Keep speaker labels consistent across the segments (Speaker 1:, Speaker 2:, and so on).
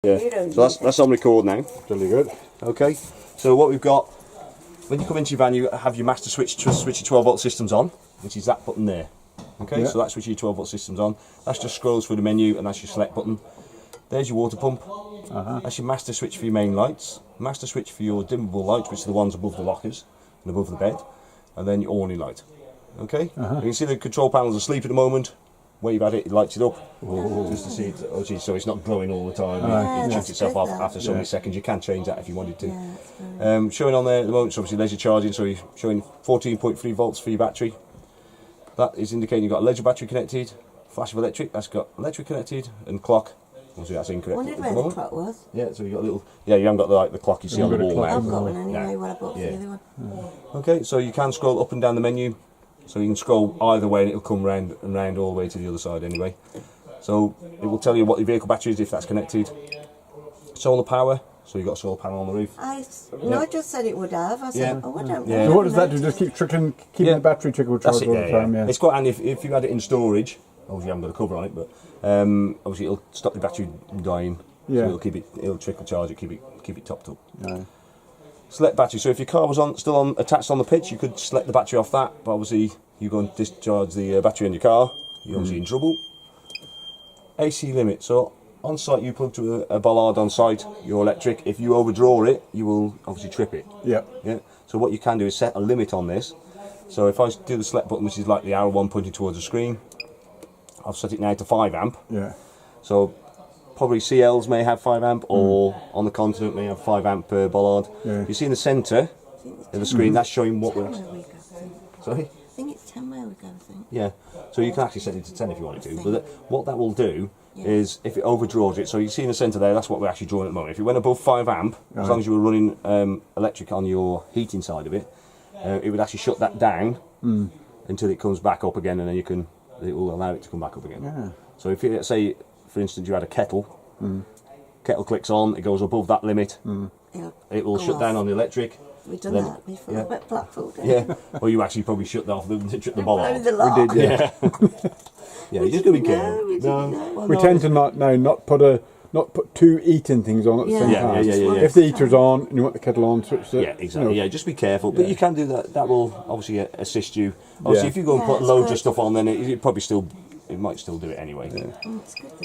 Speaker 1: Yeah, so that's on record now.
Speaker 2: Really good.
Speaker 1: Okay, so what we've got, when you come into your van, you have your master switch to switch your 12 volt systems on, which is that button there. Okay, so that switches your 12 volt systems on. That just scrolls through the menu, and that's your select button. There's your water pump. That's your master switch for your main lights. Master switch for your dimmable lights, which are the ones above the lockers and above the bed. And then your awning light. Okay, you can see the control panel's asleep at the moment. Where you've had it, it lights it up, just to see it, so it's not glowing all the time. It shuts itself off after so many seconds. You can change that if you wanted to. Showing on there at the moment, so obviously laser charging, so you're showing 14.3 volts for your battery. That is indicating you've got a ledger battery connected, flash of electric, that's got electric connected, and clock. Obviously that's incorrect.
Speaker 3: I wondered where the clock was.
Speaker 1: Yeah, so you got a little. Yeah, you haven't got the clock you see on the wall now.
Speaker 3: I've got one anyway. What I bought for the other one.
Speaker 1: Okay, so you can scroll up and down the menu. So you can scroll either way and it'll come round and round all the way to the other side anyway. So it will tell you what your vehicle battery is if that's connected. Solar power, so you've got a solar panel on the roof.
Speaker 3: No, I just said it would have. I said, oh, I don't know.
Speaker 2: So what does that do? Just keep keeping the battery trickle charged all the time?
Speaker 1: It's quite handy if you had it in storage. Obviously you haven't got a cover on it, but obviously it'll stop the battery dying. So it'll trickle charge it, keep it topped up. Select battery. So if your car was attached on the pitch, you could select the battery off that. But obviously, you go and discharge the battery in your car, you're obviously in trouble. AC limit. So on site, you plug to a bollard on site. Your electric. If you overdraw it, you will obviously trip it. Yeah. So what you can do is set a limit on this. So if I do the select button, which is like the arrow one pointing towards the screen, I've set it now to 5 amp. So probably CLs may have 5 amp, or on the Continent may have 5 amp per bollard. You see in the centre of the screen, that's showing what we're. Sorry?
Speaker 3: I think it's 10 mile ago, I think.
Speaker 1: Yeah, so you can actually set it to 10 if you wanted to. But what that will do is, if it overdraws it, so you see in the centre there, that's what we're actually drawing at the moment. If you went above 5 amp, as long as you were running electric on your heating side of it, it would actually shut that down until it comes back up again, and then it will allow it to come back up again. So if you say, for instance, you had a kettle, kettle clicks on, it goes above that limit, it will shut down on the electric.
Speaker 3: We've done that before, at Blackpool.
Speaker 1: Or you actually probably shut off the bollard.
Speaker 3: We
Speaker 1: did, yeah. You just got to be careful.
Speaker 2: We tend to not put two eating things on at the same time. If the heater's on and you want the kettle on, switch it.
Speaker 1: Yeah, exactly. Yeah, just be careful. But you can do that. That will obviously assist you. Obviously, if you go and put loads of stuff on, then it probably still. It might still do it anyway.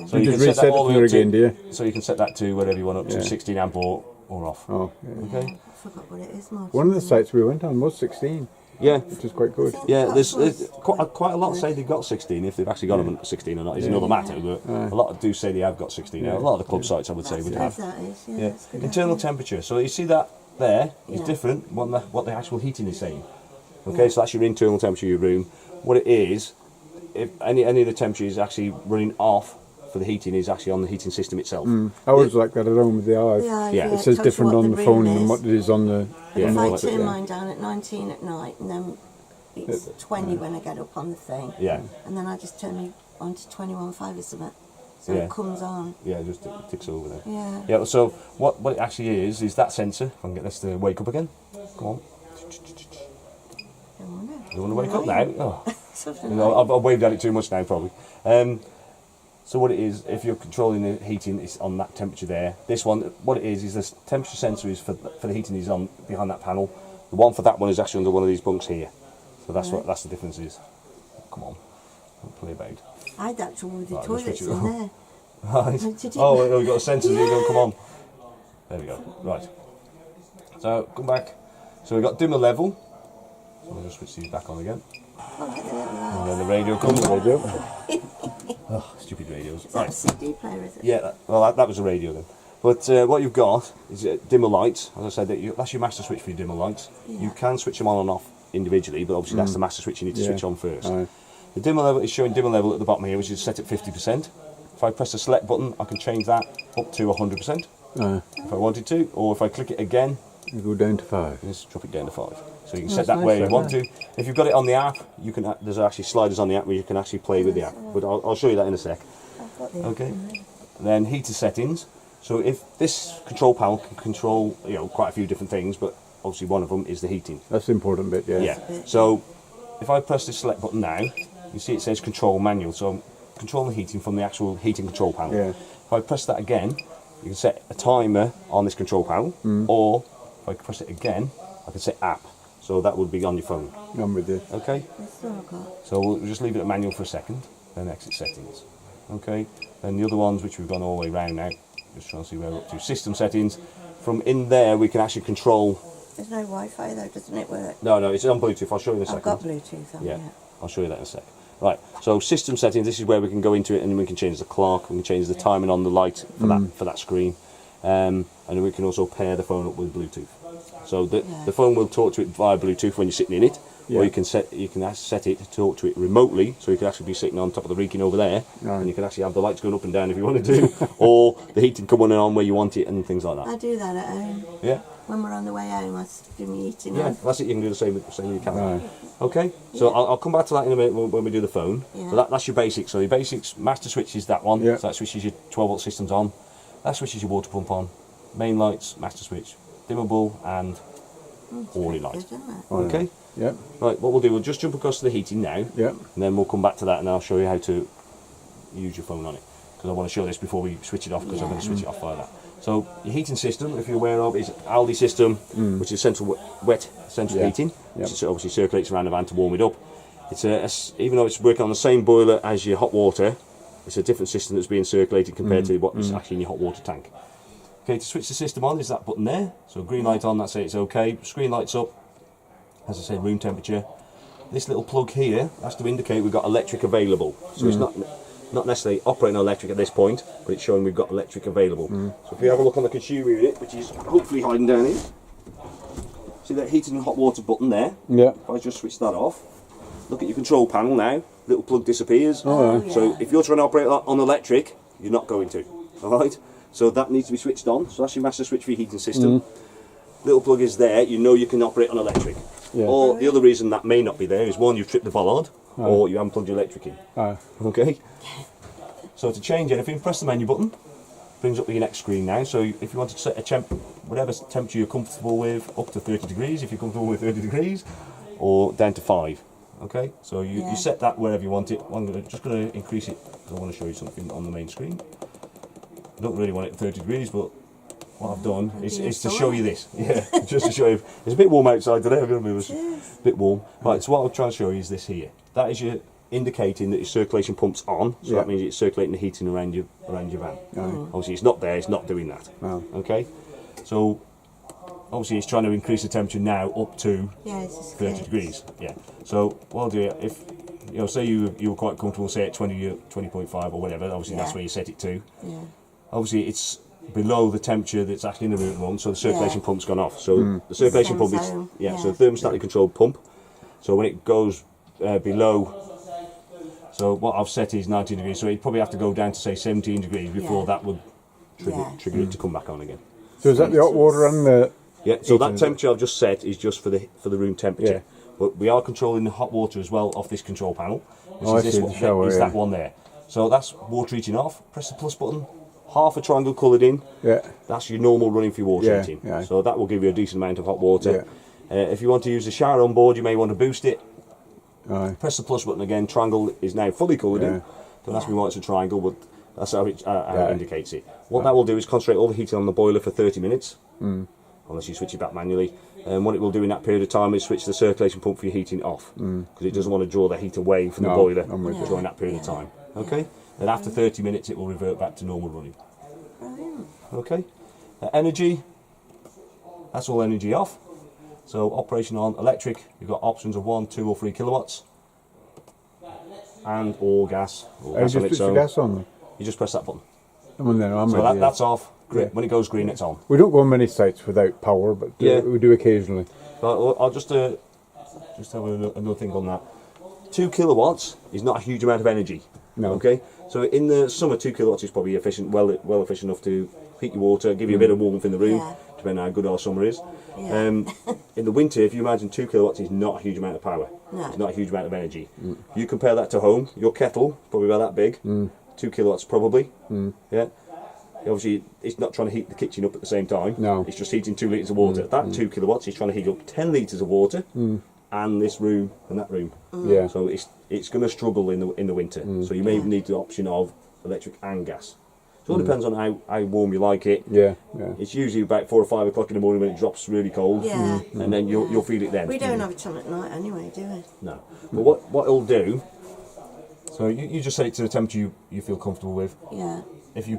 Speaker 2: So you can set that all the way again, do you?
Speaker 1: So you can set that to whatever you want, up to 16 amp or off. Okay.
Speaker 3: I forgot what it is.
Speaker 2: One of the sites we went on was 16.
Speaker 1: Yeah,
Speaker 2: which is quite good.
Speaker 1: Yeah, there's quite a lot say they've got 16. If they've actually got them at 16 or not is another matter. But a lot do say they have got 16. A lot of the club sites, I would say, would have. Internal temperature. So you see that there is different what the actual heating is saying. Okay, so that's your internal temperature of your room. What it is, if any of the temperature is actually running off for the heating, is actually on the heating system itself.
Speaker 2: I always like that at home with the Hive. It says different on the phone than what it is on the.
Speaker 3: If I turn mine down at 19 at night, and then it's 20 when I get up on the thing. And then I just turn it on to 21.5 or something. So it comes on.
Speaker 1: Yeah, it just ticks over there. Yeah. So what it actually is that sensor. If I can get this to wake up again. Come on. You want to wake up now? Oh. I've waved at it too much now, probably. So what it is, if you're controlling the heating, it's on that temperature there. This one, what it is this temperature sensor is for the heating is on behind that panel. The one for that one is actually under one of these bunks here. So that's that's the difference is. Come on, don't play about.
Speaker 3: I had that trouble with the toilets in there.
Speaker 1: Oh, we've got a sensor. You go, come on. There we go. Right. So come back. So we've got dimmer level. So we'll just switch these back on again. And then the radio comes. Oh, stupid radios.
Speaker 3: Right. Is that a CD player, is it?
Speaker 1: Yeah, well, that was a radio then. But what you've got is dimmer lights. As I said, that's your master switch for your dimmer lights. You can switch them on and off individually, but obviously that's the master switch you need to switch on first. The dimmer level is showing dimmer level at the bottom here, which is set at 50%. If I press the select button, I can change that up to 100%. If I wanted to, or if I click it again,
Speaker 2: you go down to 5.
Speaker 1: Just drop it down to 5. So you can set that where you want to. If you've got it on the app, you can. There's actually sliders on the app where you can actually play with the app. But I'll show you that in a sec. Okay. And then heater settings. So if this control panel can control, quite a few different things, but obviously one of them is the heating.
Speaker 2: That's the important bit,
Speaker 1: yeah. So if I press the select button now, you see it says control manual. So I'm controlling the heating from the actual heating control panel. If I press that again, you can set a timer on this control panel, or if I press it again, I can set app. So that would be on your phone.
Speaker 2: I'm with you.
Speaker 1: Okay.
Speaker 3: That's all I've got.
Speaker 1: So we'll just leave it at manual for a second, then exit settings. Okay. Then the other ones, which we've gone all the way around now, just trying to see where we're up to. System settings. From in there, we can actually control.
Speaker 3: There's no Wi-Fi though, doesn't it work?
Speaker 1: No, it's on Bluetooth. I'll show you in a second.
Speaker 3: I've got Bluetooth on.
Speaker 1: Yeah, I'll show you that in a sec. Right, so system settings, this is where we can go into it and we can change the clock, we can change the timing on the light for that screen, and then we can also pair the phone up with Bluetooth. So the phone will talk to it via Bluetooth when you're sitting in it, or you can set it to talk to it remotely, so you can actually be sitting on top of the Wrekin over there, and you can actually have the lights going up and down if you want to do, or the heating coming on where you want it and things like that.
Speaker 3: I do that at home.
Speaker 1: Yeah.
Speaker 3: When we're on the way home, I do my eating.
Speaker 1: Yeah, that's it. You can do the same with your camera. Right. Okay, so I'll come back to that in a minute when we do the phone. Yeah. So that's your basics. So your basics, master switch is that one. Yeah. So that switches your 12-volt systems on. That switches your water pump on. Main lights, master switch, dimmable and all light. Okay.
Speaker 2: Yeah.
Speaker 1: Right. What we'll do, we'll just jump across to the heating now.
Speaker 2: Yeah.
Speaker 1: And then we'll come back to that, and I'll show you how to use your phone on it. Because I want to show this before we switch it off. Because I'm going to switch it off like that. So your heating system, if you're aware of, is Aldi system, which is central heating, which obviously circulates around the van to warm it up. It's even though it's working on the same boiler as your hot water, it's a different system that's being circulated compared to what is actually in your hot water tank. Okay, to switch the system on is that button there. So green light on, that's it, it's okay. Screen lights up, as I said, room temperature. This little plug here has to indicate we've got electric available. So it's not necessarily operating on electric at this point, but it's showing we've got electric available. So if you have a look on the consumer unit, which is hopefully hiding down here, see that heating and hot water button there?
Speaker 2: Yeah.
Speaker 1: If I just switch that off, look at your control panel now, little plug disappears.
Speaker 2: Oh, yeah.
Speaker 1: So if you're trying to operate on electric, you're not going to, alright? So that needs to be switched on, so that's your master switch for your heating system. Little plug is there, you know you can operate on electric. Yeah. Or the other reason that may not be there is one, you've tripped the bollard, or you haven't plugged your electric in. Okay? So to change anything, press the menu button, brings up your next screen now. So if you want to set a whatever temperature you're comfortable with, up to 30 degrees, if you're comfortable with 30 degrees, or down to 5. Okay? So you set that wherever you want it. I'm just going to increase it, because I want to show you something on the main screen. I don't really want it at 30 degrees, but what I've done is to show you this. Yeah, just to show you. It's a bit warm outside today, I'm going to move a bit warm. Right, so what I'm trying to show you is this here. That is your indicating that your circulation pump's on, so that means it's circulating the heating around your van. Obviously it's not there, it's not doing that. Okay? So obviously it's trying to increase the temperature now up to 30 degrees. Yeah. So what I'll do, if say you were quite comfortable, say at 20.5 or whatever, obviously that's where you set it to. Yeah. Obviously it's below the temperature that's actually in the room at the moment, so the circulation pump's gone off. So the circulation pump is so thermostatically controlled pump. So when it goes below, so what I've set is 19 degrees, so you'd probably have to go down to say 17 degrees before that would trigger it to come back on again.
Speaker 2: So is that the hot water and the...
Speaker 1: Yeah, so that temperature I've just set is just for the room temperature. But we are controlling the hot water as well off this control panel, which is that one there. So that's water heating off, press the plus button, half a triangle coloured in, that's your normal running for your water heating. So that will give you a decent amount of hot water. If you want to use the shower on board, you may want to boost it. Press the plus button again, triangle is now fully coloured in. Don't ask me why it's a triangle, but that's how it indicates it. What that will do is concentrate all the heating on the boiler for 30 minutes, unless you switch it back manually. And what it will do in that period of time is switch the circulation pump for your heating off, because it doesn't want to draw the heat away from the boiler during that period of time. Okay? Then after 30 minutes it will revert back to normal running. Okay? Energy, that's all energy off. So operation on electric, you've got options of 1, 2 or 3 kilowatts. And or gas. Or gas on its own.
Speaker 2: Gas on?
Speaker 1: You just press that button.
Speaker 2: So
Speaker 1: that's off. When it goes green, it's on.
Speaker 2: We don't go on many sites without power, but we do occasionally.
Speaker 1: I'll just have another thing on that. 2 kilowatts is not a huge amount of energy. No. Okay? So in the summer, 2 kilowatts is probably efficient, well efficient enough to heat your water, give you a bit of warmth in the room, depending on how good our summer is. In the winter, if you imagine 2 kilowatts is not a huge amount of power. No. It's not a huge amount of energy. You compare that to home, your kettle, probably about that big, 2 kilowatts probably. Yeah. Obviously, it's not trying to heat the kitchen up at the same time. No. It's just heating 2 litres of water. That 2 kilowatts is trying to heat up 10 litres of water, and this room and that room. Yeah. So it's going to struggle in the winter. So you may need the option of electric and gas. So it all depends on how warm you like it.
Speaker 2: Yeah.
Speaker 1: It's usually about 4 or 5 o'clock in the morning when it drops really cold.
Speaker 3: Yeah.
Speaker 1: And then you'll feel it then.
Speaker 3: We don't have it on at night anyway, do we?
Speaker 1: No. But what it'll do, so you just set it to the temperature you feel comfortable with.
Speaker 3: Yeah.
Speaker 1: If you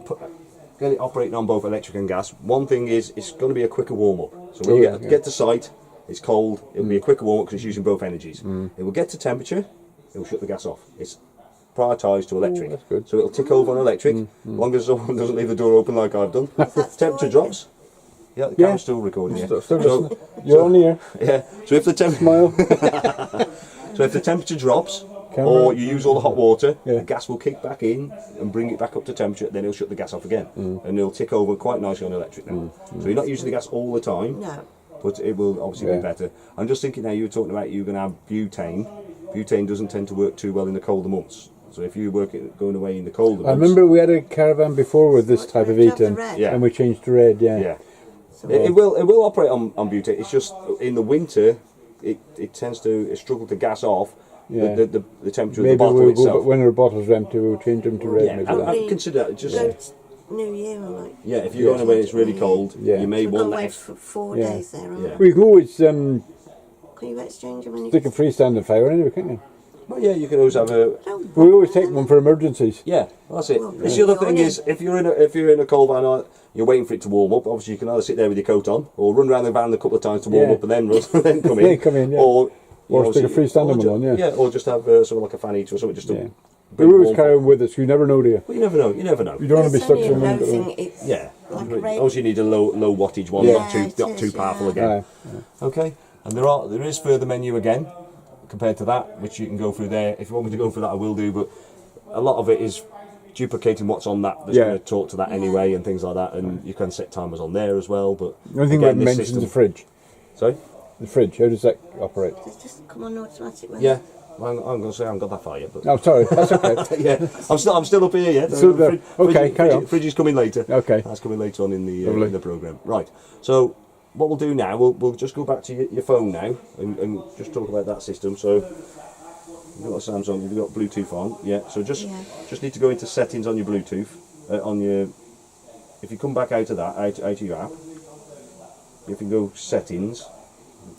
Speaker 1: get it operating on both electric and gas, one thing is it's going to be a quicker warm-up. So when you get to site, it's cold, it'll be a quicker warm-up because it's using both energies. It will get to temperature, it will shut the gas off. It's prioritised to electric.
Speaker 2: That's good.
Speaker 1: So it'll tick over on electric, as long as someone doesn't leave the door open like I've done. Temperature drops. Yeah, the camera's still recording. Yeah.
Speaker 2: So, you're on here.
Speaker 1: Yeah. So if the
Speaker 2: Smile.
Speaker 1: so if the temperature drops, or you use all the hot water, the gas will kick back in and bring it back up to temperature, then it'll shut the gas off again. And it'll tick over quite nicely on electric now. So you're not using the gas all the time, but it will obviously be better. I'm just thinking now, you were talking about you're going to have butane. Butane doesn't tend to work too well in the colder months. So if you work it going away in the colder months...
Speaker 2: I remember we had a caravan before with this type of heating, and we changed to red,
Speaker 1: Yeah. It will operate on butane. It's just in the winter, it tends to struggle to gas off. The temperature of the bottle itself.
Speaker 2: When our bottles are empty, we'll change them to red.
Speaker 1: Yeah, I consider that just...
Speaker 3: New Year, like.
Speaker 1: Yeah, if you're going away and it's really cold, you may want
Speaker 3: that.
Speaker 1: that.
Speaker 3: For 4 days there, right?
Speaker 2: We can always
Speaker 3: Can you exchange them when you...
Speaker 2: stick a freestanding fire anyway, can't you?
Speaker 1: Well, yeah, you can always have a...
Speaker 2: We always take one for emergencies.
Speaker 1: Yeah, that's it. The other thing is, if you're in a cold van, you're waiting for it to warm up. Obviously, you can either sit there with your coat on, or run around the van a couple of times to warm up, and then come in.
Speaker 2: Come in,
Speaker 1: Or
Speaker 2: stick a freestanding one on,
Speaker 1: Yeah, or just have something like a fan heater or something just to...
Speaker 2: We always carry them with us. You never know, do you?
Speaker 1: Well, you never know. You never know.
Speaker 2: You don't want to be stuck to them.
Speaker 1: Yeah.
Speaker 3: Like
Speaker 1: obviously, you need a low wattage one, not too powerful again. Okay. And there is further menu again compared to that, which you can go through there. If you want me to go through that, I will do. But a lot of it is duplicating what's on that. That's going to talk to that anyway, and things like that. And you can set timers on there as well. But
Speaker 2: the only thing we mentioned is the fridge.
Speaker 1: Sorry.
Speaker 2: The fridge. How does that operate?
Speaker 3: It's just come on automatic.
Speaker 1: Yeah. I'm going to say I haven't got that far yet. But
Speaker 2: no, sorry, that's okay.
Speaker 1: Yeah, I'm still up here yet.
Speaker 2: Okay, carry on.
Speaker 1: Fridge is coming later.
Speaker 2: Okay,
Speaker 1: that's coming later on in the programme. Right. So what we'll do now, we'll just go back to your phone now and just talk about that system. So you've got a Samsung, you've got Bluetooth on. Yeah. So just need to go into settings on your Bluetooth on your. If you come back out of that, out of your app, you can go settings.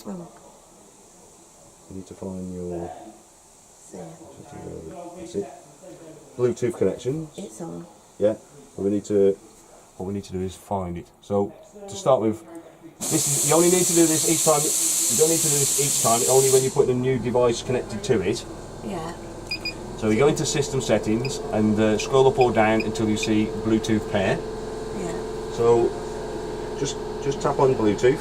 Speaker 1: You need to find your. That's it. Bluetooth connections.
Speaker 3: It's on.
Speaker 1: Yeah. What we need to do is find it. So to start with, you only need to do this each time. You don't need to do this each time. Only when you put a new device connected to it.
Speaker 3: Yeah.
Speaker 1: So you go into system settings and scroll up or down until you see Bluetooth pair.
Speaker 3: Yeah.
Speaker 1: So just tap on Bluetooth.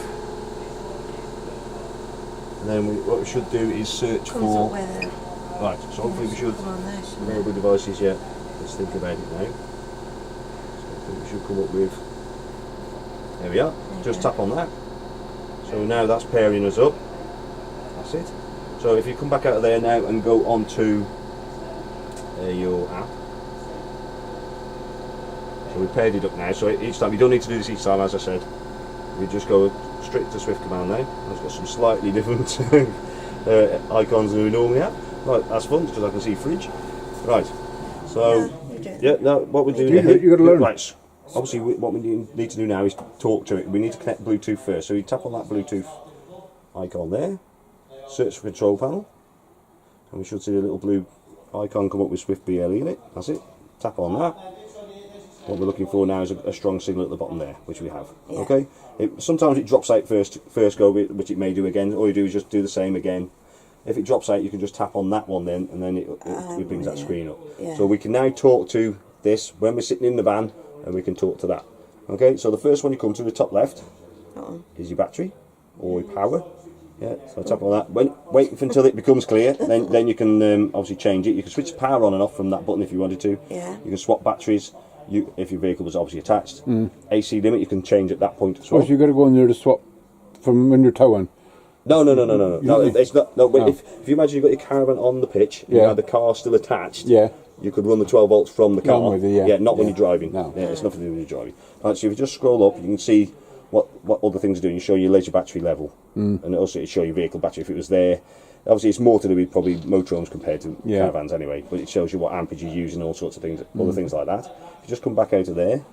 Speaker 1: And then what we should do is search for. Right, so hopefully we should. Mobile devices, yeah. Let's think about it now. So I think we should come up with. There we are. Just tap on that. So now that's pairing us up. That's it. So if you come back out of there now and go on to your app. So we paired it up now. So each time, you don't need to do this each time, as I said. We just go straight to Swift command now. It's got some slightly different icons than we normally have. Right, that's fun because I can see fridge. Right, so now what we do now.
Speaker 2: You got to learn.
Speaker 1: Right, obviously what we need to do now is talk to it. We need to connect Bluetooth first. So you tap on that Bluetooth icon there, search for control panel, and we should see a little blue icon come up with Swift BLE in it. That's it. Tap on that. What we're looking for now is a strong signal at the bottom there, which we have. Yeah. Okay. Sometimes it drops out first go, which it may do again. All you do is just do the same again. If it drops out, you can just tap on that one then, and then it brings that screen up. Yeah. So we can now talk to this when we're sitting in the van, and we can talk to that. Okay. So the first one you come to, the top left, is your battery or your power. Yeah. So tap on that. Wait until it becomes clear. Then you can obviously change it. You can switch power on and off from that button if you wanted to.
Speaker 3: Yeah.
Speaker 1: You can swap batteries. If your vehicle was obviously attached. AC limit you can change at that point as well.
Speaker 2: So you've got to go in there to swap from when you're towing?
Speaker 1: No, it's not. No, but if you imagine you've got your caravan on the pitch, you have the car still attached, you could run the 12 volts from the car.
Speaker 2: Not when you're driving.
Speaker 1: No. Yeah, it's nothing to do when you're driving. Right, so if you just scroll up, you can see what other things are doing. You show your leisure battery level, and also it show your vehicle battery if it was there. Obviously, it's more to do with probably motorhomes compared to caravans anyway, but it shows you what ampage you're using, all sorts of things, other things like that. If you just come back out of there,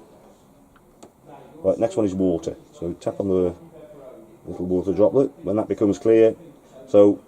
Speaker 1: right, next one is water. So tap on the little water droplet. When that becomes clear, so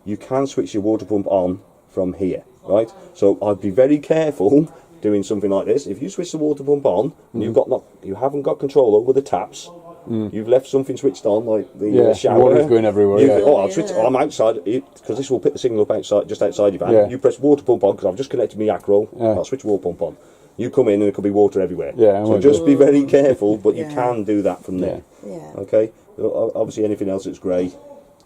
Speaker 1: you can switch your water pump on from here, right? So I'd be very careful doing something like this. If you switch the water pump on and you haven't got control over the taps, you've left something switched on, like the shower.
Speaker 2: Water's going everywhere.
Speaker 1: I'll switch. I'm outside because this will pick the signal up outside, just outside your van.
Speaker 2: Yeah.
Speaker 1: You press water pump on because I've just connected my Acro. I'll switch water pump on. You come in and there could be water everywhere. So just be very careful, but you can do that from there. Okay. Obviously, anything else that's grey,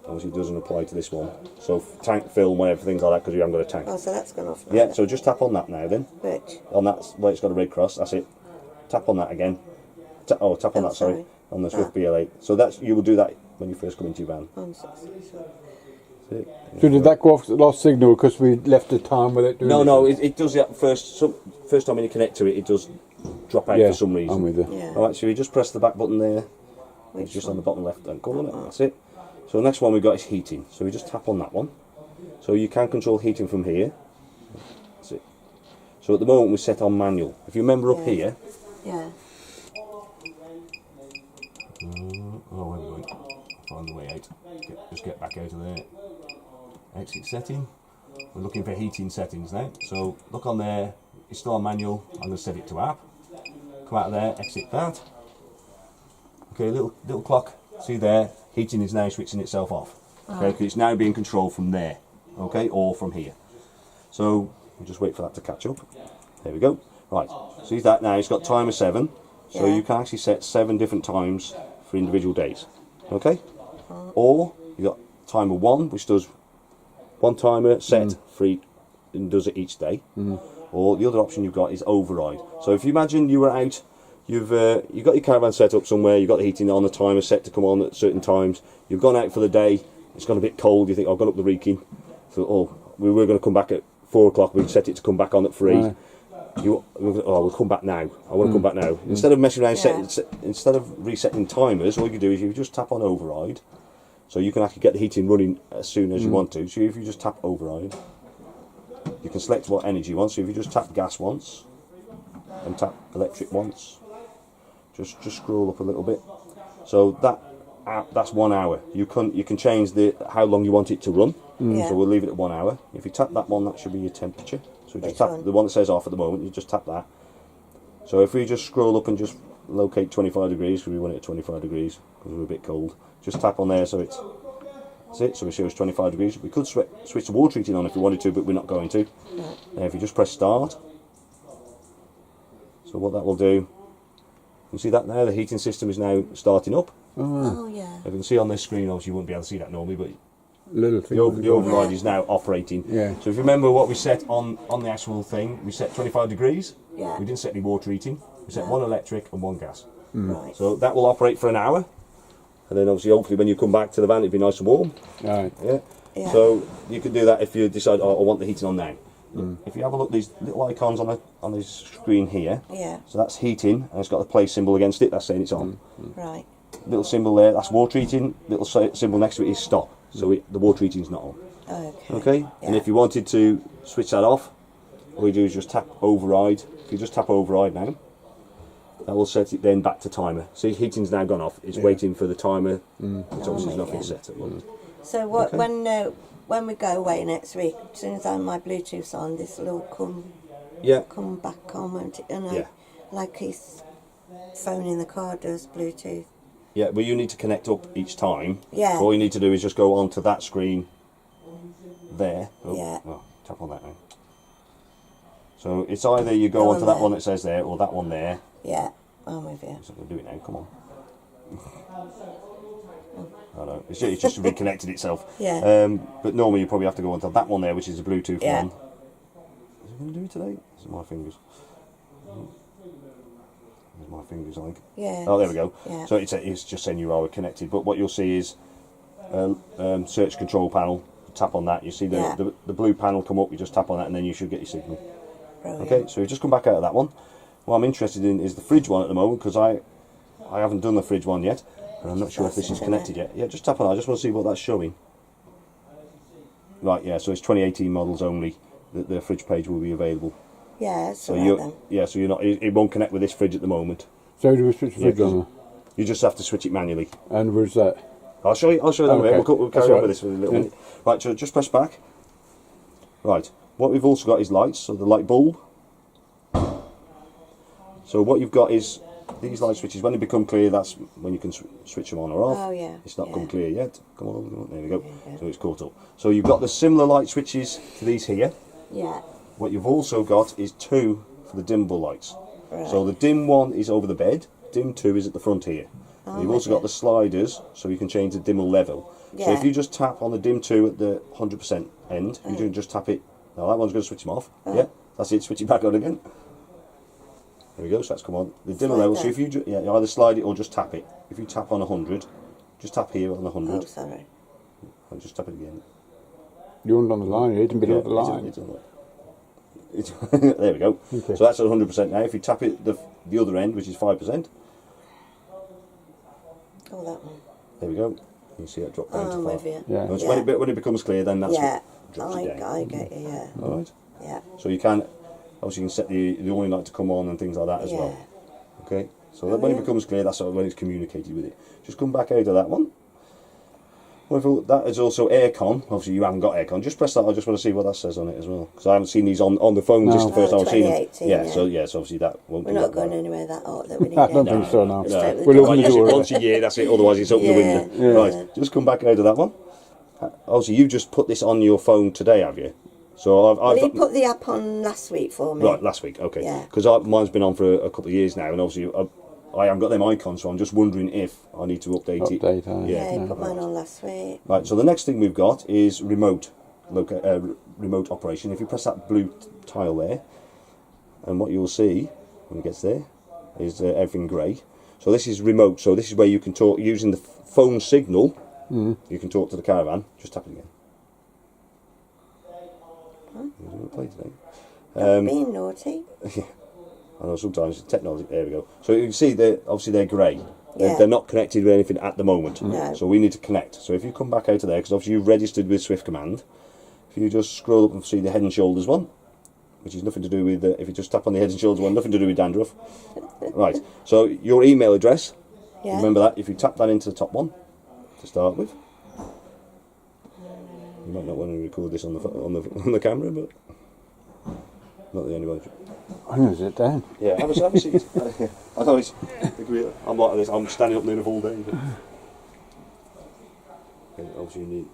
Speaker 1: obviously doesn't apply to this one. So tank film, whatever, things like that, because you haven't got a tank.
Speaker 3: Oh, so that's gone off now.
Speaker 1: Yeah. So just tap on that now then.
Speaker 3: Which?
Speaker 1: On that where it's got a red cross. That's it. Tap on that again. Tap on that. Sorry. On the Swift BL8. So you will do that when you first come into your van.
Speaker 2: So did that go off the lost signal because we left the time with it doing
Speaker 1: No, it does that first time when you connect to it, it does drop out for some reason.
Speaker 2: I'm with you.
Speaker 3: Yeah.
Speaker 1: Alright, so you just press the back button there. It's just on the bottom left hand corner. That's it. So the next one we've got is heating. So we just tap on that one. So you can control heating from here. That's it. So at the moment we set on manual. If you remember up here.
Speaker 3: Yeah.
Speaker 1: Oh, wait a minute. Find the way out. Just get back out of there. Exit setting. We're looking for heating settings now. So look on there. It's still on manual. I'm going to set it to app. Come out of there. Exit that. Okay, little clock. See there. Heating is now switching itself off. Okay, because it's now being controlled from there. Okay, or from here. So we'll just wait for that to catch up. There we go. Right. See that now. It's got timer 7. So you can actually set 7 different times for individual days. Okay? Or you got timer 1, which does one timer set free and does it each day. Or the other option you've got is override. So if you imagine you were out, you've got your caravan set up somewhere, you've got the heating on, the timer set to come on at certain times, you've gone out for the day, it's gone a bit cold, you think, I've gone up the Wrekin. So, we were going to come back at 4 o'clock, we'd set it to come back on at 3. We'll come back now. I want to come back now. Instead of messing around, instead of resetting timers, all you do is you just tap on override. So you can actually get the heating running as soon as you want to. So if you just tap override, you can select what energy you want. So if you just tap gas once and tap electric once, just scroll up a little bit. So that's 1 hour. You can change how long you want it to run. So we'll leave it at 1 hour. If you tap that one, that should be your temperature. So just tap the one that says off at the moment, you just tap that. So if we just scroll up and just locate 25 degrees, because we want it at 25 degrees, because we're a bit cold, just tap on there so that's it, so it shows 25 degrees. We could switch the water heating on if we wanted to, but we're not going to. And if you just press start, so what that will do, you can see that now, the heating system is now starting up.
Speaker 3: Oh, yeah.
Speaker 1: If you can see on this screen, obviously you wouldn't be able to see that normally, but
Speaker 2: little thing.
Speaker 1: The override is now operating.
Speaker 2: Yeah.
Speaker 1: So if you remember what we set on the actual thing, we set 25 degrees.
Speaker 3: Yeah.
Speaker 1: We didn't set any water heating. We set 1 electric and 1 gas.
Speaker 3: Right.
Speaker 1: So that will operate for an hour. And then obviously, hopefully, when you come back to the van, it'll be nice and warm.
Speaker 2: Right.
Speaker 3: Yeah.
Speaker 1: So you can do that if you decide, I want the heating on now. If you have a look, these little icons on this screen here.
Speaker 3: Yeah.
Speaker 1: So that's heating, and it's got a play symbol against it. That's saying it's on.
Speaker 3: Right.
Speaker 1: Little symbol there, that's water heating. Little symbol next to it is stop. So the water heating's not on. Okay. And if you wanted to switch that off, all you do is just tap override. If you just tap override now, that will set it then back to timer. See, heating's now gone off. It's waiting for the timer. Which obviously is nothing set at the moment.
Speaker 3: So when we go away next week, as soon as I have my Bluetooth on, this will all come back on, won't it? And like his phone in the car does Bluetooth.
Speaker 1: Yeah, well, you need to connect up each time.
Speaker 3: Yeah.
Speaker 1: So all you need to do is just go onto that screen there.
Speaker 3: Yeah.
Speaker 1: Tap on that now. So it's either you go onto that one that says there or that one there.
Speaker 3: Yeah, I'm with you.
Speaker 1: So I'm going to do it now, come on. I know, it's just reconnected itself.
Speaker 3: Yeah.
Speaker 1: But normally you probably have to go onto that one there, which is the Bluetooth
Speaker 3: Yeah.
Speaker 1: one. Is it going to do it today? Is it my fingers? There's my fingers, I think.
Speaker 3: Yeah.
Speaker 1: Oh, there we go.
Speaker 3: Yeah.
Speaker 1: So it's just saying you are connected. But what you'll see is search control panel. Tap on that. You see the blue panel come up. You just tap on that, and then you should get your signal.
Speaker 3: Brilliant.
Speaker 1: Okay. So you just come back out of that one. What I'm interested in is the fridge one at the moment, because I haven't done the fridge one yet, and I'm not sure if this is connected yet. Yeah, just tap on that. I just want to see what that's showing. Right, yeah, so it's 2018 models only that the fridge page will be available.
Speaker 3: Yeah,
Speaker 1: so you're not. It won't connect with this fridge at the moment.
Speaker 2: So do we switch the fridge on?
Speaker 1: You just have to switch it manually.
Speaker 2: And where's that?
Speaker 1: I'll show you. That.
Speaker 2: Okay.
Speaker 1: We'll carry on with this for a little minute. Right, so just press back. Right, what we've also got is lights. So the light bulb. So what you've got is these light switches. When they become clear, that's when you can switch them on or off.
Speaker 3: Oh yeah.
Speaker 1: It's not come clear yet. Come on, there we go. So it's caught up. So you've got the similar light switches to these here.
Speaker 3: Yeah.
Speaker 1: What you've also got is 2 for the dimmable lights.
Speaker 3: Right.
Speaker 1: So the dim one is over the bed. Dim 2 is at the front here.
Speaker 3: Oh,
Speaker 1: you've also got the sliders, so you can change the dimmer level.
Speaker 3: Yeah.
Speaker 1: So if you just tap on the dim 2 at the 100% end, you can just tap it. Now that one's going to switch them off. Yeah, that's it. Switch it back on again. There we go. So that's come on. The dimmer level. So if you you either slide it or just tap it. If you tap on 100, just tap here on 100.
Speaker 3: Oh, sorry.
Speaker 1: And just tap it again.
Speaker 2: You want on the line, you didn't below the line.
Speaker 1: There we go. Okay. So that's at 100% now. If you tap it the other end, which is 5%.
Speaker 3: Oh, that one.
Speaker 1: There we go. You see it drop down to 5.
Speaker 3: With you.
Speaker 2: Yeah.
Speaker 1: When it becomes clear, then that's what drops it down.
Speaker 3: I get you, yeah.
Speaker 1: All right.
Speaker 3: Yeah.
Speaker 1: So you can, obviously, you can set the warning light to come on and things like that as well. Okay. So that when it becomes clear, that's when it's communicated with it. Just come back out of that one. Well, that is also aircon. Obviously, you haven't got aircon. Just press that. I just want to see what that says on it as well, because I haven't seen these on the phone. No. This is the first time I've seen them. Yeah. So obviously that won't.
Speaker 3: We're not going anywhere that hot that we need.
Speaker 2: I don't think so. No.
Speaker 1: We'll open the door once a year. That's it. Otherwise, it's open the window.
Speaker 2: Yeah.
Speaker 1: Right. Just come back out of that one. Obviously, you just put this on your phone today, have you? So
Speaker 3: Well, he put the app on last week for me.
Speaker 1: Right, last week. Okay.
Speaker 3: Yeah.
Speaker 1: Because mine's been on for a couple of years now, and obviously I haven't got them icons, so I'm just wondering if I need to update it.
Speaker 3: Yeah, he put mine on last week.
Speaker 1: Right, so the next thing we've got is remote operation. If you press that blue tile there, and what you'll see when it gets there is everything grey. So this is remote, so this is where you can talk using the phone signal. You can talk to the caravan. Just tap it again. You're doing a play today.
Speaker 3: Being naughty.
Speaker 1: I know sometimes the technology. There we go. So you can see obviously they're grey. They're not connected with anything at the moment.
Speaker 3: No.
Speaker 1: So we need to connect. So if you come back out of there, because obviously you've registered with Swift Command, if you just scroll up and see the Head and Shoulders one, which is nothing to do with. If you just tap on the Head and Shoulders one, nothing to do with dandruff. Right. So your email address.
Speaker 3: Yeah.
Speaker 1: Remember that. If you tap that into the top one to start with. You might not want to record this on the camera, but not the only one.
Speaker 2: I'm going to sit down.
Speaker 1: Yeah, have a seat. I know I'm like this. I'm standing up nearly the whole day. But obviously you need.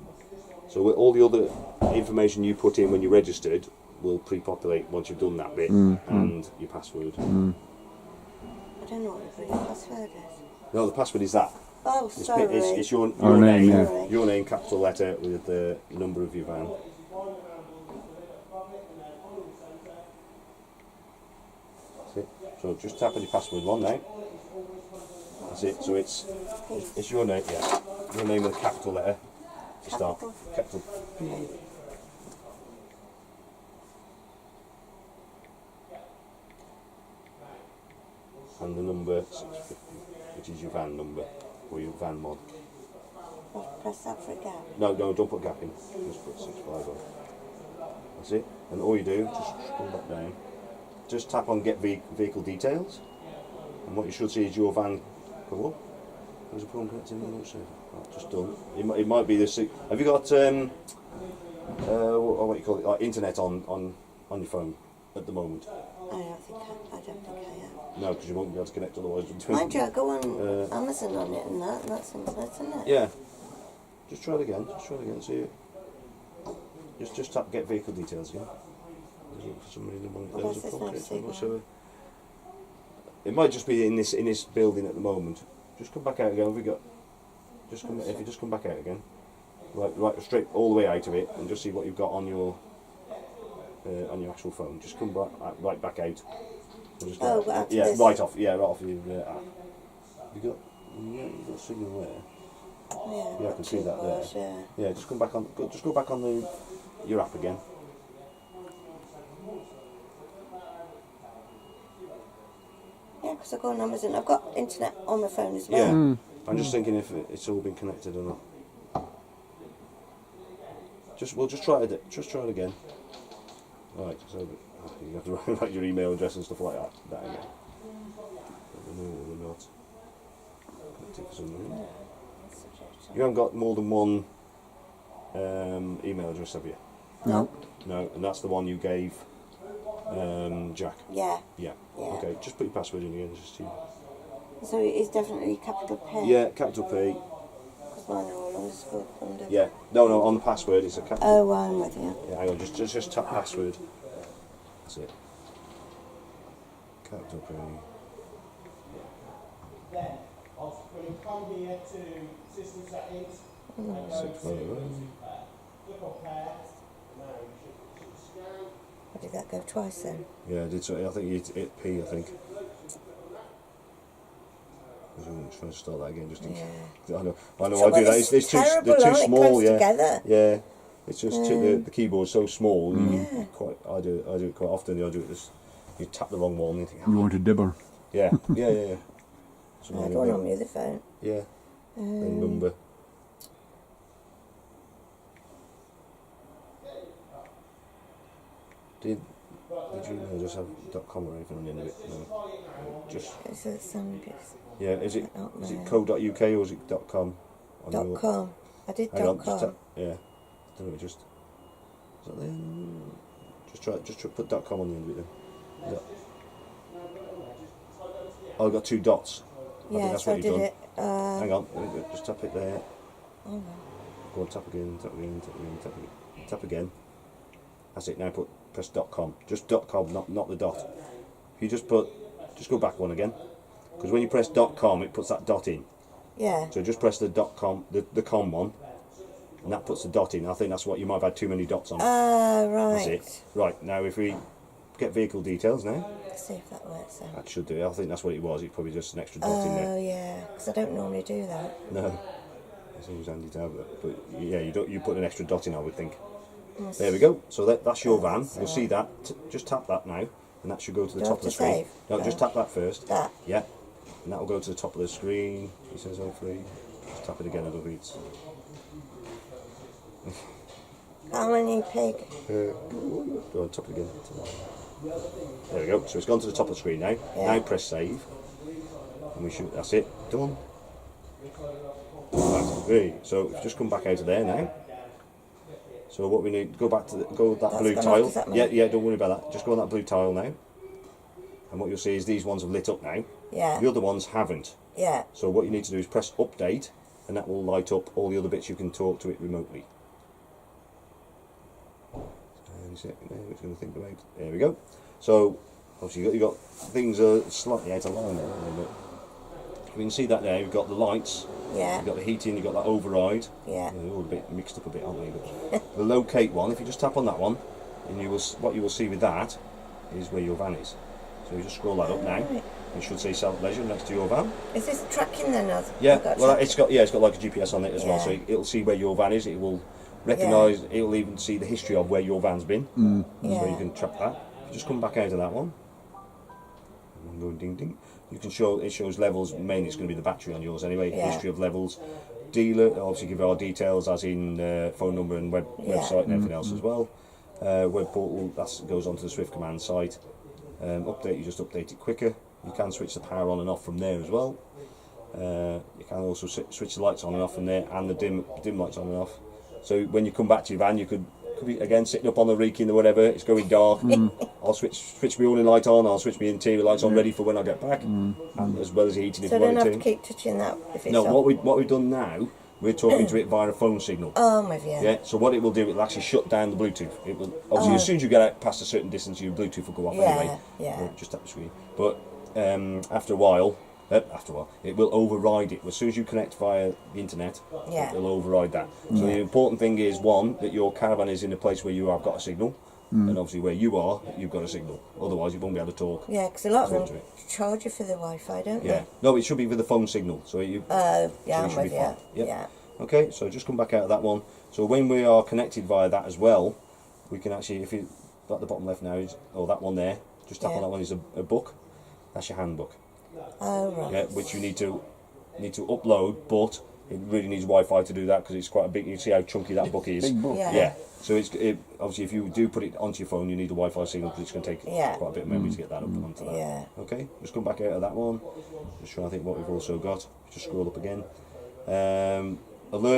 Speaker 1: So all the other information you put in when you registered will pre-populate once you've done that bit and your password.
Speaker 3: I don't know what the password is.
Speaker 1: No, the password is that.
Speaker 3: Oh, sorry.
Speaker 1: It's your
Speaker 2: name.
Speaker 1: Yeah. Your name, capital letter, with the number of your van. That's it. So just tap on your password one now. That's it. So it's your name. Yeah, your name with a capital letter to start. Capital. And the number 650, which is your van number. Or your van mod.
Speaker 3: Press that for a gap.
Speaker 1: No, don't put gap in. Just put 650. That's it. And all you do, just scroll back down. Just tap on get vehicle details. And what you should see is your van come up. There's a problem connecting the remote server. Right, just done. It might be this. Have you got what do you call it? Like internet on your phone at the moment?
Speaker 3: I don't think I have.
Speaker 1: No, because you won't be able to connect otherwise.
Speaker 3: Mind you, I go on Amazon on it and that's internet, isn't it?
Speaker 1: Yeah. Just try it again. See, just tap get vehicle details again. For some reason, there was a problem. So it might just be in this building at the moment. Just come back out again. If you just come back out again, right straight all the way out of it, and just see what you've got on your actual phone. Just come right back out. Just
Speaker 3: right off your app.
Speaker 1: Have you got a signal there? Yeah, I can see that there. Yeah, just go back on your app again.
Speaker 3: Yeah, because because I go on Amazon. I've got internet on my phone as well.
Speaker 1: Yeah. I'm just thinking if it's all been connected or not. We'll just try it. Just try it again. Right. So you have to write your email address and stuff like that. That again. No, we're not. Connected for some reason. You haven't got more than one email address, have you?
Speaker 2: No.
Speaker 1: No, and that's the one you gave Jack.
Speaker 3: Yeah.
Speaker 1: Yeah. Okay. Just put your password in again. Just to...
Speaker 3: So it is definitely capital P.
Speaker 1: Yeah, capital P.
Speaker 3: Because mine are all underscore under.
Speaker 1: Yeah. No, on the password it's a capital.
Speaker 3: Oh, I'm with you.
Speaker 1: Yeah, hang on. Just tap password. That's it. Capital P.
Speaker 3: Did that go twice then?
Speaker 1: Yeah, I did. So I think you hit P. I think. I'm trying to start that again. Just I know. I do that. It's too. They're too small. Yeah.
Speaker 3: Together.
Speaker 1: Yeah. It's just the keyboard's so small. I do it quite often. I do it. You tap the wrong one. And you think.
Speaker 2: You want a dibber?
Speaker 1: Yeah. Yeah.
Speaker 3: I had one on the other phone.
Speaker 1: Yeah. The number. Did you just have .com or anything on the end of it? No. Just.
Speaker 3: Is it something?
Speaker 1: Yeah. Is it co.uk or is it .com?
Speaker 3: .com. I did
Speaker 1: Hang
Speaker 3: .com.
Speaker 1: on, yeah. I don't know. Just. Is that there? Just try put .com on the end of it then. Oh, I got 2 dots. I think that's what you've done. Hang on, just tap it there.
Speaker 3: Oh,
Speaker 1: Go on, tap again, tap again, tap again, tap again. Tap again. That's it. Now press .com. Just .com, not the dot. If you just go back one again, because when you press .com, it puts that dot in.
Speaker 3: yeah.
Speaker 1: So just press the .com, the com one, and that puts the dot in. I think that's what you might have had too many dots on.
Speaker 3: Right.
Speaker 1: That's it. Right, now if we get vehicle details now.
Speaker 3: Let's see if that works out.
Speaker 1: That should do it. I think that's what it was. It's probably just an extra dot in there.
Speaker 3: Oh, yeah. Because I don't normally do that.
Speaker 1: No. It's always handy to have that. But yeah, you put an extra dot in, I would think. There we go. So that's your van. You'll see that. Just tap that now, and that should go to the top of the screen. No, just tap that first.
Speaker 3: That?
Speaker 1: Yeah. And that will go to the top of the screen. It says hopefully. Just tap it again, it'll read.
Speaker 3: How many pig?
Speaker 1: Go on, top it again. There we go. So it's gone to the top of the screen now.
Speaker 3: Yeah.
Speaker 1: Now press save. And we should. That's it. Done. Right. So just come back out of there now. So what we need, go back to that blue tile. Yeah, don't worry about that. Just go on that blue tile now. And what you'll see is these ones have lit up now.
Speaker 3: Yeah.
Speaker 1: The other ones haven't.
Speaker 3: Yeah.
Speaker 1: So what you need to do is press update, and that will light up all the other bits you can talk to it remotely. It's going to think about. There we go. So obviously you got things are slightly out of line there, but you can see that there. You've got the lights.
Speaker 3: Yeah.
Speaker 1: You've got the heating. You've got that override.
Speaker 3: Yeah.
Speaker 1: They're all a bit mixed up a bit, aren't they? But the locate one. If you just tap on that one, and what you will see with that is where your van is. So you just scroll that up now.
Speaker 3: Right.
Speaker 1: It should say Self Leisure next to your van.
Speaker 3: Is this tracking then?
Speaker 1: Yeah. Well, it's got like a GPS on it as well, so it'll see where your van is. It will recognise. It will even see the history of where your van's been. So you can track that. If you just come back out of that one. And go ding ding. You can show. It shows levels. Mainly, it's going to be the battery on yours anyway.
Speaker 3: Yeah.
Speaker 1: History of levels. Dealer. Obviously, give our details as in phone number and website and everything else as well. Web portal. That goes onto the Swift Command site. Update. You just update it quicker. You can switch the power on and off from there as well. You can also switch the lights on and off from there, and the dim lights on and off. So when you come back to your van, you could be again sitting up on the Wrekin or whatever. It's going dark. I'll switch my awning light on. I'll switch my interior lights on, ready for when I get back, and as well as the heating if you
Speaker 3: So I
Speaker 1: want
Speaker 3: don't
Speaker 1: it
Speaker 3: have to keep touching that if it's
Speaker 1: No,
Speaker 3: on.
Speaker 1: what we've done now, we're talking to it via a phone signal.
Speaker 3: Oh, I'm with you.
Speaker 1: Yeah. So what it will do, it'll actually shut down the Bluetooth. It will obviously as soon as you get out past a certain distance, your Bluetooth will go off anyway.
Speaker 3: Yeah.
Speaker 1: Just tap the screen. But after a while, it will override it. As soon as you connect via the internet, it'll override that. So the important thing is, one, that your caravan is in a place where you have got a signal, and obviously where you are, you've got a signal. Otherwise, you won't be able to talk.
Speaker 3: Yeah, because a lot of them charge you for the Wi-Fi, don't
Speaker 1: Yeah.
Speaker 3: they?
Speaker 1: No, it should be with the phone signal. So you.
Speaker 3: Yeah,
Speaker 1: so
Speaker 3: I'm
Speaker 1: should
Speaker 3: with
Speaker 1: be
Speaker 3: you.
Speaker 1: fine. Yep.
Speaker 3: Yeah.
Speaker 1: Okay, so just come back out of that one. So when we are connected via that as well, we can actually, if you at the bottom left now, that one there, just tap on that one is a book. That's your handbook.
Speaker 3: Oh right.
Speaker 1: Yeah, which you need to upload, but it really needs Wi-Fi to do that because it's quite a big. You see how chunky that book is.
Speaker 2: Big book.
Speaker 3: Yeah.
Speaker 1: So obviously if you do put it onto your phone, you need a Wi-Fi signal because it's going to take quite a bit of memory to get that up onto that.
Speaker 3: Yeah.
Speaker 1: Okay, just come back out of that one. Just trying to think what we've also got. Just scroll up again. Alert.